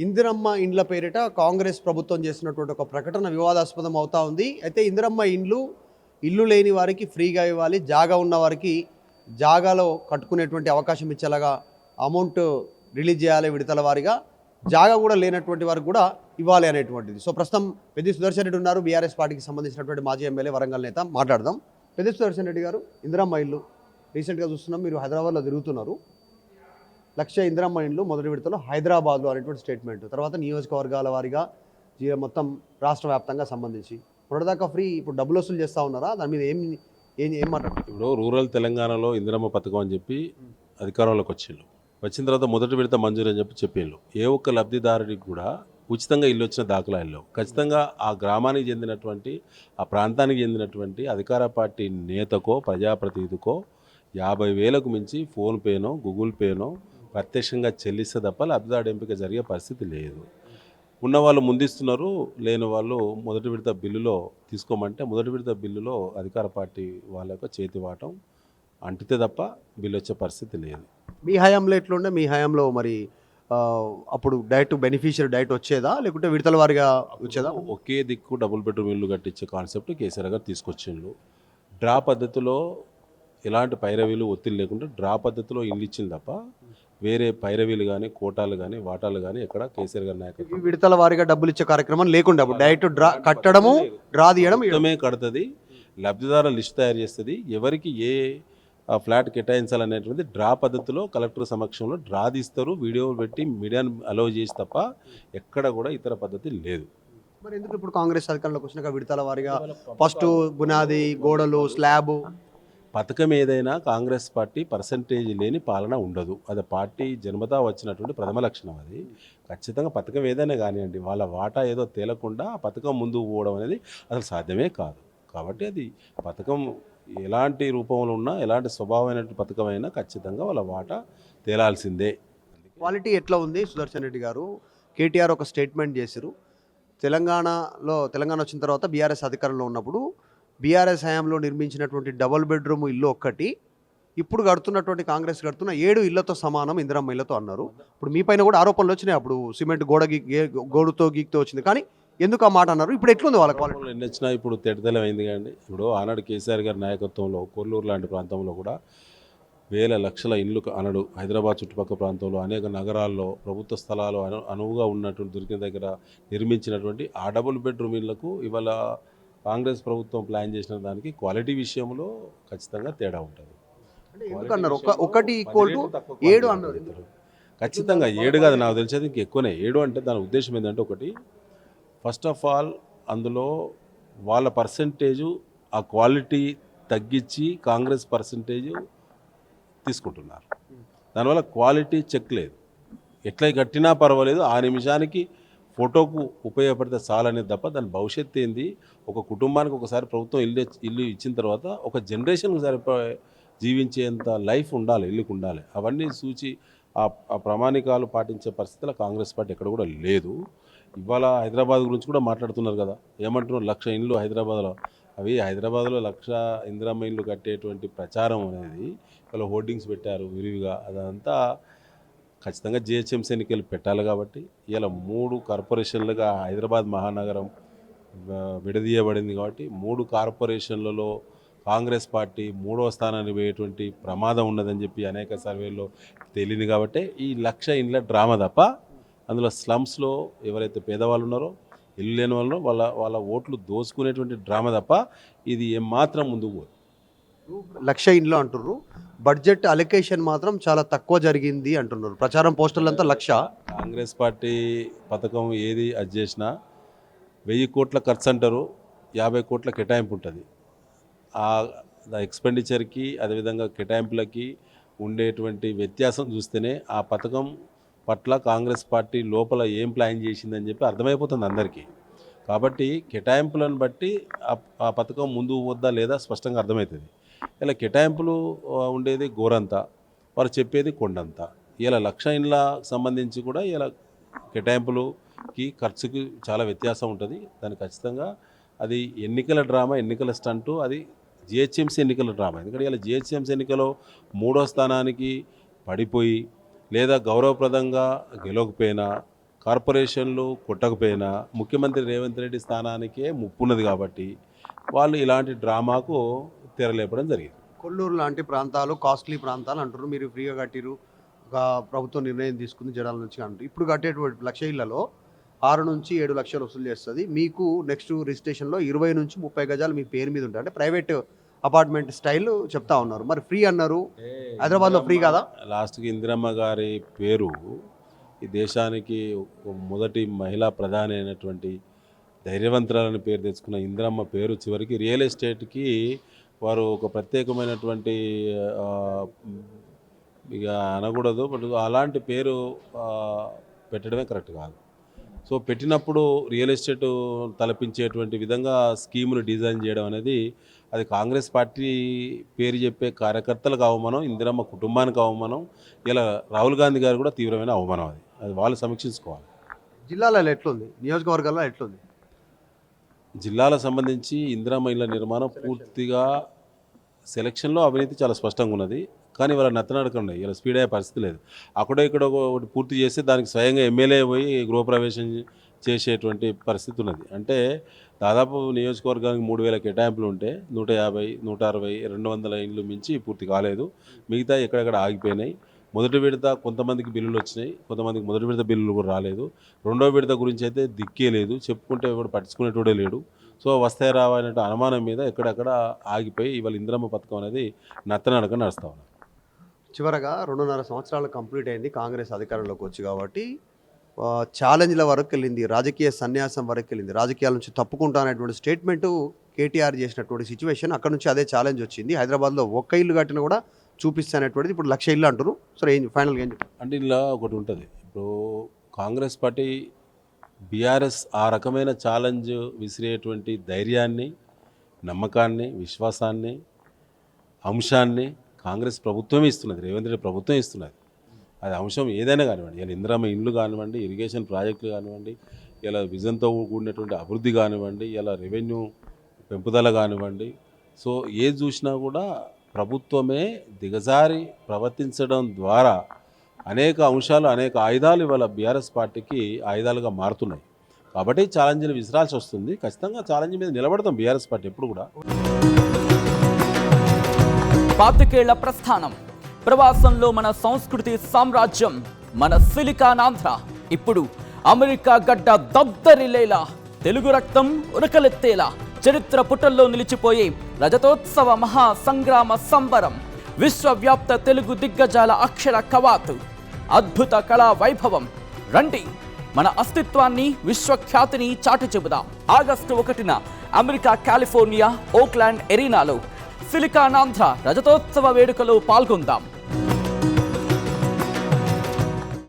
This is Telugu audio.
ఇందిరమ్మ ఇండ్ల పేరిట కాంగ్రెస్ ప్రభుత్వం చేసినటువంటి ఒక ప్రకటన వివాదాస్పదం అవుతా ఉంది. అయితే ఇందిరమ్మ ఇండ్లు ఇల్లు లేని వారికి ఫ్రీగా ఇవ్వాలి, జాగా ఉన్న వారికి జాగాలో కట్టుకునేటువంటి అవకాశం ఇచ్చేలాగా అమౌంట్ రిలీజ్ చేయాలి విడతల వారిగా, జాగా కూడా లేనటువంటి వారికి కూడా ఇవ్వాలి అనేటువంటిది. సో ప్రస్తుతం పెద్ది సుదర్శన్ రెడ్డి ఉన్నారు, బీఆర్ఎస్ పార్టీకి సంబంధించినటువంటి మాజీ ఎమ్మెల్యే, వరంగల్ నేత. మాట్లాడదాం. పెద్ది సుదర్శన్ రెడ్డి గారు, ఇందిరమ్మ ఇల్లు రీసెంట్గా చూస్తున్నాం, మీరు హైదరాబాద్లో తిరుగుతున్నారు. లక్ష ఇందిరమ్మ ఇండ్లు మొదటి విడతలో హైదరాబాద్లో అనేటువంటి స్టేట్మెంట్, తర్వాత నియోజకవర్గాల వారిగా మొత్తం రాష్ట్ర వ్యాప్తంగా సంబంధించి మొదటిదాకా ఫ్రీ, ఇప్పుడు డబ్బులు వసూలు చేస్తూ ఉన్నారా? దాని మీద ఏం ఏం ఏం మాట్లాడుతున్నారు? ఇప్పుడు రూరల్ తెలంగాణలో ఇందిరమ్మ పథకం అని చెప్పి అధికారంలోకి వచ్చిన తర్వాత మొదటి విడత మంజూరు అని చెప్పిళ్ళు. ఏ ఒక్క లబ్ధిదారుడికి కూడా ఉచితంగా ఇల్లు వచ్చిన దాఖలాలు ఖచ్చితంగా ఆ గ్రామానికి చెందినటువంటి, ఆ ప్రాంతానికి చెందినటువంటి అధికార పార్టీ నేతకో ప్రజాప్రతినిధికో 50,000కు మించి ఫోన్పేనో గూగుల్ పేనో ప్రత్యక్షంగా చెల్లిస్తే తప్ప లబ్ధిదారు ఎంపిక జరిగే పరిస్థితి లేదు. ఉన్నవాళ్ళు ముందిస్తున్నారు, లేని వాళ్ళు మొదటి విడత బిల్లులో తీసుకోమంటే మొదటి విడత బిల్లులో అధికార పార్టీ వాళ్ళ యొక్క చేతి వాటం అంటితే తప్ప బిల్లు వచ్చే పరిస్థితి లేదు. మీ హయాంలో ఎట్లుండే? మీ హయాంలో మరి అప్పుడు డైరెక్ట్ బెనిఫిషియరీ డైరెక్ట్ వచ్చేదా, లేకుంటే విడతల వారిగా వచ్చేదా? ఒకే దిక్కు డబుల్ బెడ్రూమ్ ఇల్లు కట్టించే కాన్సెప్ట్ కేసీఆర్ గారు తీసుకొచ్చిండ్రు. డ్రా పద్ధతిలో ఎలాంటి పైరవీలు ఒత్తిడి లేకుండా డ్రా పద్ధతిలో ఇల్లు ఇచ్చింది తప్ప వేరే పైరవీలు కానీ కోటాలు కానీ వాటాలు కానీ ఎక్కడ కేసీఆర్ గారి నాయకత్వం విడతల వారిగా డబ్బులు ఇచ్చే కార్యక్రమం లేకుండా అప్పుడు డైరెక్ట్ డ్రా కట్టడము, డ్రా తీయడం కడుతుంది. లబ్ధిదారుల లిస్ట్ తయారు చేస్తుంది, ఎవరికి ఏ ఫ్లాట్ కేటాయించాలనేటువంటి డ్రా పద్ధతిలో కలెక్టర్ సమక్షంలో డ్రా తీస్తారు, వీడియో పెట్టి మీడియాను అలౌ చేసి తప్ప ఎక్కడ కూడా ఇతర పద్ధతి లేదు. మరి ఎందుకు ఇప్పుడు కాంగ్రెస్ అధికారంలోకి వచ్చినాక విడతల వారిగా ఫస్ట్ బునాది, గోడలు, స్లాబ్? పథకం ఏదైనా కాంగ్రెస్ పార్టీ పర్సంటేజ్ లేని పాలన ఉండదు. అది పార్టీ జన్మతా వచ్చినటువంటి ప్రథమ లక్షణం. అది ఖచ్చితంగా పథకం ఏదైనా కానివ్వండి, వాళ్ళ వాటా ఏదో తేలకుండా ఆ పథకం ముందుకు పోవడం అనేది అసలు సాధ్యమే కాదు. కాబట్టి అది పథకం ఎలాంటి రూపంలో ఉన్నా, ఎలాంటి స్వభావమైనటువంటి పథకం అయినా ఖచ్చితంగా వాళ్ళ వాటా తేలాల్సిందే. క్వాలిటీ ఎట్లా ఉంది? సుదర్శన్ రెడ్డి గారు, కేటీఆర్ ఒక స్టేట్మెంట్ చేశారు, తెలంగాణ వచ్చిన తర్వాత బీఆర్ఎస్ అధికారంలో ఉన్నప్పుడు బీఆర్ఎస్ హయాంలో నిర్మించినటువంటి డబుల్ బెడ్రూమ్ ఇల్లు ఒక్కటి ఇప్పుడు కడుతున్నటువంటి కాంగ్రెస్ కడుతున్న 7 ఇళ్లతో సమానం ఇందిరమ్మ ఇళ్లతో అన్నారు. ఇప్పుడు మీ పైన కూడా ఆరోపణలు వచ్చినాయి, అప్పుడు సిమెంట్ గోడుతో గీక్తో వచ్చింది, కానీ ఎందుకు ఆ మాట అన్నారు? ఇప్పుడు ఎట్లుంది వాళ్ళ క్వాలిటీ? ఎన్ని వచ్చినా ఇప్పుడు తెడతెలమైంది కానీ, ఇప్పుడు ఆనాడు కేసీఆర్ గారి నాయకత్వంలో కొల్లూరు లాంటి ప్రాంతంలో కూడా వేల లక్షల ఇండ్లు ఆనాడు హైదరాబాద్ చుట్టుపక్కల ప్రాంతంలో అనేక నగరాల్లో ప్రభుత్వ స్థలాలు అనువుగా ఉన్నటువంటి దొరికిన దగ్గర నిర్మించినటువంటి ఆ డబుల్ బెడ్రూమ్ ఇళ్లకు ఇవాళ కాంగ్రెస్ ప్రభుత్వం ప్లాన్ చేసిన దానికి క్వాలిటీ విషయంలో ఖచ్చితంగా తేడా ఉంటుంది. ఎందుకన్నారు ఒకటి ఈక్వల్ టు 7 అన్నారు? ఖచ్చితంగా 7 కాదు, నాకు తెలిసేది ఇంక ఎక్కువనే. 7 అంటే దాని ఉద్దేశం ఏంటంటే, ఒకటి ఫస్ట్ ఆఫ్ ఆల్ అందులో వాళ్ళ పర్సంటేజు ఆ క్వాలిటీ తగ్గించి కాంగ్రెస్ పర్సంటేజు తీసుకుంటున్నారు. దానివల్ల క్వాలిటీ చెక్ లేదు, ఎట్లా కట్టినా పర్వాలేదు, ఆ నిమిషానికి ఫోటోకు ఉపయోగపడితే చాలనేది తప్ప దాని భవిష్యత్తు ఏంది, ఒక కుటుంబానికి ఒకసారి ప్రభుత్వం ఇల్లు ఇచ్చిన తర్వాత ఒక జనరేషన్కి సరిపోయే జీవించేంత లైఫ్ ఉండాలి, ఇల్లుకు ఉండాలి. అవన్నీ చూచి ఆ ప్రమాణికాలు పాటించే పరిస్థితుల్లో కాంగ్రెస్ పార్టీ ఎక్కడ కూడా లేదు. ఇవాళ హైదరాబాద్ గురించి కూడా మాట్లాడుతున్నారు కదా, ఏమంటున్నారు 1,00,000 ఇండ్లు హైదరాబాద్లో. అవి హైదరాబాద్లో 1,00,000 ఇందిరమ్మ ఇండ్లు కట్టేటువంటి ప్రచారం అనేది ఇలా హోర్డింగ్స్ పెట్టారు విరివిగా. అదంతా ఖచ్చితంగా జిహెచ్ఎంసీ ఎన్నికలు పెట్టాలి. కాబట్టి ఇలా 3 కార్పొరేషన్లుగా హైదరాబాద్ మహానగరం విడదీయబడింది. కాబట్టి 3 కార్పొరేషన్లలో కాంగ్రెస్ పార్టీ 3వ స్థానాన్ని పోయేటువంటి ప్రమాదం ఉన్నదని చెప్పి అనేక సర్వేల్లో తేలింది. కాబట్టి ఈ 1,00,000 ఇండ్ల డ్రామా తప్ప అందులో స్లమ్స్లో ఎవరైతే పేదవాళ్ళు ఉన్నారో, ఇల్లు లేని వాళ్ళు వాళ్ళ ఓట్లు దోచుకునేటువంటి డ్రామా తప్ప ఇది ఏమాత్రం ముందుకు పోదు. 1,00,000 ఇండ్లు అంటున్నారు, బడ్జెట్ అలొకేషన్ మాత్రం చాలా తక్కువ జరిగింది అంటున్నారు. ప్రచారం పోస్టర్లంతా 1,00,000. కాంగ్రెస్ పార్టీ పథకం ఏది అది చేసినా 1,000 కోట్ల ఖర్చు అంటారు, 50 కోట్ల కేటాయింపు ఉంటుంది. ఆ ఎక్స్పెండిచర్కి అదేవిధంగా కేటాయింపులకి ఉండేటువంటి వ్యత్యాసం చూస్తేనే ఆ పథకం పట్ల కాంగ్రెస్ పార్టీ లోపల ఏం ప్లాన్ చేసిందని చెప్పి అర్థమైపోతుంది అందరికీ. కాబట్టి కేటాయింపులను బట్టి ఆ పథకం ముందుకు వద్దా లేదా స్పష్టంగా అర్థమవుతుంది. ఇలా కేటాయింపులు ఉండేది గోరంతా, వారు చెప్పేది కొండంతా. ఇలా 1,00,000 ఇండ్ల సంబంధించి కూడా ఇలా కేటాయింపులకి ఖర్చుకి చాలా వ్యత్యాసం ఉంటుంది. దానికి ఖచ్చితంగా అది ఎన్నికల డ్రామా, ఎన్నికల స్టంటు, అది జిహెచ్ఎంసీ ఎన్నికల డ్రామా. ఎందుకంటే ఇలా జిహెచ్ఎంసీ ఎన్నికలో 3వ స్థానానికి పడిపోయి లేదా గౌరవప్రదంగా గెలవకపోయినా కార్పొరేషన్లు కొట్టకపోయినా ముఖ్యమంత్రి రేవంత్ రెడ్డి స్థానానికే ముప్పున్నది కాబట్టి వాళ్ళు ఇలాంటి డ్రామాకు తెరలేపడం జరిగింది. కొల్లూరు లాంటి ప్రాంతాలు కాస్ట్లీ ప్రాంతాలు అంటారు, మీరు ఫ్రీగా కట్టిరు, ఒక ప్రభుత్వం నిర్ణయం తీసుకుంది జనాల నుంచి అంటారు. ఇప్పుడు కట్టేటువంటి 1,00,000 ఇళ్లలో 6 నుంచి 7 లక్షలు వసూలు చేస్తుంది. మీకు నెక్స్ట్ రిజిస్ట్రేషన్లో 20 నుంచి 30 గజాలు మీ పేరు మీద ఉంటాయి. అంటే ప్రైవేట్ అపార్ట్మెంట్ స్టైల్ చెప్తా ఉన్నారు. మరి ఫ్రీ అన్నారు, హైదరాబాద్లో ఫ్రీ కాదా? లాస్ట్కి ఇందిరమ్మ గారి పేరు ఈ దేశానికి మొదటి మహిళా ప్రధాని అయినటువంటి ధైర్యవంతురాలని పేరు తెచ్చుకున్న ఇందిరమ్మ పేరు చివరికి రియల్ ఎస్టేట్కి వారు ఒక ప్రత్యేకమైనటువంటి ఇక అనకూడదు, బట్ అలాంటి పేరు పెట్టడమే కరెక్ట్ కాదు. సో పెట్టినప్పుడు రియల్ ఎస్టేట్ తలపించేటువంటి విధంగా స్కీమును డిజైన్ చేయడం అనేది అది కాంగ్రెస్ పార్టీ పేరు చెప్పే కార్యకర్తలకు అవమానం, ఇందిరమ్మ కుటుంబానికి అవమానం. ఇలా రాహుల్ గాంధీ గారు కూడా తీవ్రమైన అవమానం. అది వాళ్ళు సమీక్షించుకోవాలి. జిల్లాలలో ఎట్లుంది, నియోజకవర్గాల్లో ఎట్లుంది? జిల్లాలకు సంబంధించి ఇందిరమ్మ ఇళ్ళ నిర్మాణం పూర్తిగా సెలక్షన్లో అవినీతి చాలా స్పష్టంగా ఉన్నది. కానీ వాళ్ళ నత్తనడక ఉన్నాయి, ఇలా స్పీడ్ అయ్యే పరిస్థితి లేదు. అక్కడో ఇక్కడ ఒకటి పూర్తి చేస్తే దానికి స్వయంగా ఎమ్మెల్యే పోయి గృహప్రవేశం చేసేటువంటి పరిస్థితి ఉన్నది. అంటే దాదాపు నియోజకవర్గానికి 3,000 కేటాయింపులు ఉంటే 150, 160, 200 ఇండ్లు మించి పూర్తి కాలేదు. మిగతా ఎక్కడెక్కడ ఆగిపోయినాయి. మొదటి విడత కొంతమందికి బిల్లులు వచ్చినాయి, కొంతమందికి మొదటి విడత బిల్లులు కూడా రాలేదు. రెండో విడత గురించి అయితే దిక్కే లేదు, చెప్పుకుంటే ఎవరు పట్టించుకునేటోడే లేడు. సో వస్తాయి రావా అనే అనుమానం మీద ఎక్కడెక్కడ ఆగిపోయి ఇవాళ ఇందిరమ్మ పథకం అనేది నత్తనడక నడుస్తూ ఉన్నారు. చివరగా 2.5 సంవత్సరాలు కంప్లీట్ అయింది కాంగ్రెస్ అధికారంలోకి వచ్చి, కాబట్టి ఛాలెంజ్ల వరకు వెళ్ళింది, రాజకీయ సన్యాసం వరకు వెళ్ళింది, రాజకీయాల నుంచి తప్పుకుంటా అనేటువంటి స్టేట్మెంటు కేటీఆర్ చేసినటువంటి సిచ్యువేషన్. అక్కడ నుంచి అదే ఛాలెంజ్ వచ్చింది. హైదరాబాద్లో ఒక్క ఇల్లు కట్టినా కూడా చూపిస్తానేటువంటిది ఇప్పుడు 1,00,000 ఇల్లు అంటారు. సరే ఫైనల్గా ఏం చెప్తారు? అంటే ఇలా ఒకటి ఉంటుంది. ఇప్పుడు కాంగ్రెస్ పార్టీ బీఆర్ఎస్ ఆ రకమైన ఛాలెంజ్ విసిరేటువంటి ధైర్యాన్ని, నమ్మకాన్ని, విశ్వాసాన్ని, అంశాన్ని కాంగ్రెస్ ప్రభుత్వమే ఇస్తున్నది, రేవంత్ రెడ్డి ప్రభుత్వం ఇస్తున్నది. అది అంశం ఏదైనా కానివ్వండి, ఇలా ఇందిరమ్మ ఇండ్లు కానివ్వండి, ఇరిగేషన్ ప్రాజెక్టులు కానివ్వండి, ఇలా విజన్తో కూడినటువంటి అభివృద్ధి కానివ్వండి, ఇలా రెవెన్యూ పెంపుదల కానివ్వండి. సో ఏది చూసినా కూడా ప్రభుత్వమే దిగజారి ప్రవర్తించడం ద్వారా అనేక అంశాలు, అనేక ఆయుధాలు ఇవాళ బీఆర్ఎస్ పార్టీకి ఆయుధాలుగా మారుతున్నాయి. కాబట్టి ఛాలెంజ్లు విసిరాల్సి వస్తుంది. ఖచ్చితంగా ఛాలెంజ్ మీద నిలబడతాం బీఆర్ఎస్ పార్టీ ఎప్పుడు కూడా. 25 ఏళ్ల ప్రస్థానం, ప్రవాసంలో మన సంస్కృతి సామ్రాజ్యం, మన సిలికానాంధ్ర ఇప్పుడు అమెరికా గడ్డ దద్దరిల్లేలా, తెలుగు రక్తం ఉరకలెత్తేలా, చరిత్ర పుటల్లో నిలిచిపోయే రజతోత్సవ మహా సంగ్రామ సంబరం, విశ్వవ్యాప్త తెలుగు దిగ్గజాల అక్షర కవాతు, అద్భుత కళా వైభవం. రండి, మన అస్తిత్వాన్ని, విశ్వఖ్యాతిని చాటి చెబుదాం. ఆగస్టు 1న అమెరికా కాలిఫోర్నియా ఓక్లాండ్ ఎరీనాలో సిలికానాంధ్ర రజతోత్సవ వేడుకలో పాల్గొందాం.